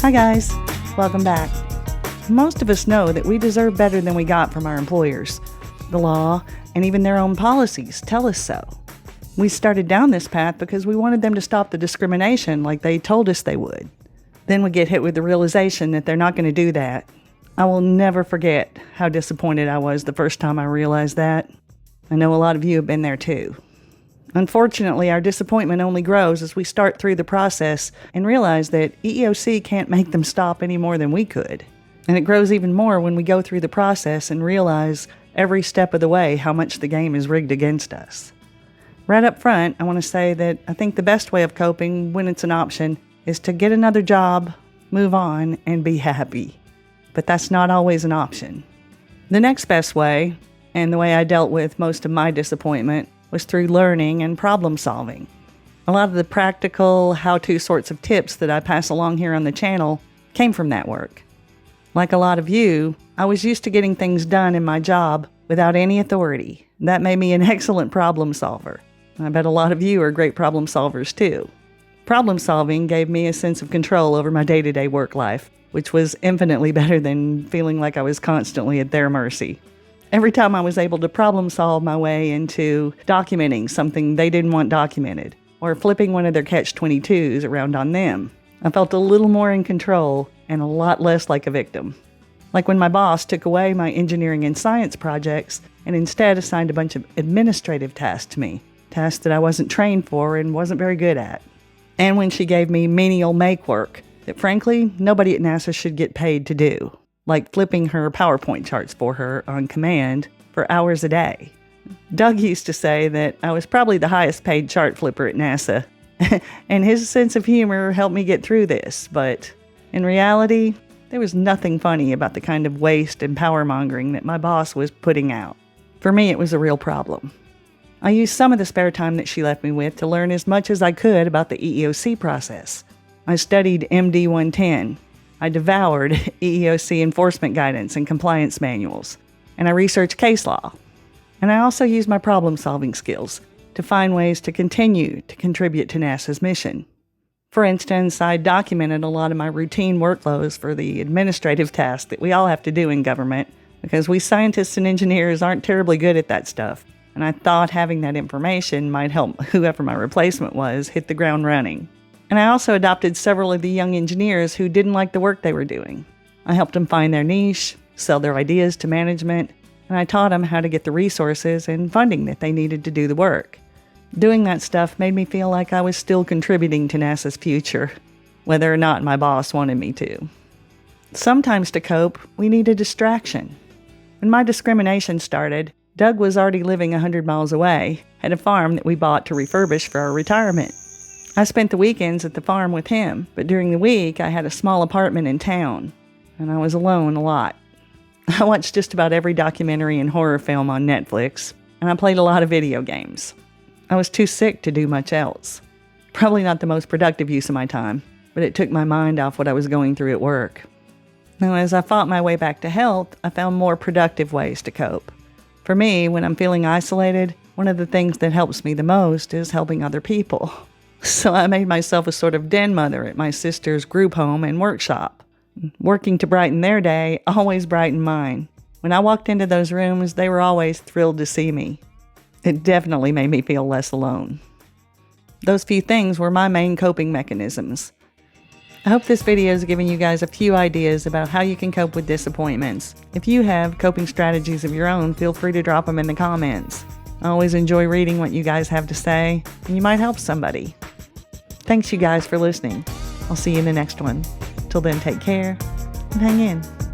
Hi guys, welcome back. Most of us know that we deserve better than we got from our employers. The law and even their own policies tell us so. We started down this path because we wanted them to stop the discrimination like they told us they would. Then we get hit with the realization that they're not going to do that. I will never forget how disappointed I was the first time I realized that. I know a lot of you have been there too. Unfortunately, our disappointment only grows as we start through the process and realize that EEOC can't make them stop any more than we could. And it grows even more when we go through the process and realize every step of the way how much the game is rigged against us. Right up front, I want to say that I think the best way of coping when it's an option is to get another job, move on, and be happy. But that's not always an option. The next best way, and the way I dealt with most of my disappointment, was through learning and problem solving. A lot of the practical, how-to sorts of tips that I pass along here on the channel came from that work. Like a lot of you, I was used to getting things done in my job without any authority. That made me an excellent problem solver. I bet a lot of you are great problem solvers too. Problem solving gave me a sense of control over my day-to-day work life, which was infinitely better than feeling like I was constantly at their mercy. Every time I was able to problem solve my way into documenting something they didn't want documented, or flipping one of their catch-22s around on them, I felt a little more in control and a lot less like a victim. Like when my boss took away my engineering and science projects and instead assigned a bunch of administrative tasks to me, tasks that I wasn't trained for and wasn't very good at. And when she gave me menial make work that frankly nobody at NASA should get paid to do, like flipping her PowerPoint charts for her on command for hours a day. Doug used to say that I was probably the highest paid chart flipper at NASA, and his sense of humor helped me get through this, but in reality, there was nothing funny about the kind of waste and power-mongering that my boss was putting out. For me, it was a real problem. I used some of the spare time that she left me with to learn as much as I could about the EEOC process. I studied MD 110. I devoured EEOC enforcement guidance and compliance manuals, and I researched case law. And I also used my problem-solving skills to find ways to continue to contribute to NASA's mission. For instance, I documented a lot of my routine workflows for the administrative tasks that we all have to do in government, because we scientists and engineers aren't terribly good at that stuff, and I thought having that information might help whoever my replacement was hit the ground running. And I also adopted several of the young engineers who didn't like the work they were doing. I helped them find their niche, sell their ideas to management, and I taught them how to get the resources and funding that they needed to do the work. Doing that stuff made me feel like I was still contributing to NASA's future, whether or not my boss wanted me to. Sometimes to cope, we need a distraction. When my discrimination started, Doug was already living 100 miles away, at a farm that we bought to refurbish for our retirement. I spent the weekends at the farm with him, but during the week I had a small apartment in town, and I was alone a lot. I watched just about every documentary and horror film on Netflix, and I played a lot of video games. I was too sick to do much else. Probably not the most productive use of my time, but it took my mind off what I was going through at work. Now, as I fought my way back to health, I found more productive ways to cope. For me, when I'm feeling isolated, one of the things that helps me the most is helping other people. So I made myself a sort of den mother at my sister's group home and workshop. Working to brighten their day always brightened mine. When I walked into those rooms, they were always thrilled to see me. It definitely made me feel less alone. Those few things were my main coping mechanisms. I hope this video has given you guys a few ideas about how you can cope with disappointments. If you have coping strategies of your own, feel free to drop them in the comments. I always enjoy reading what you guys have to say, and you might help somebody. Thanks you guys for listening. I'll see you in the next one. Till then, take care and hang in.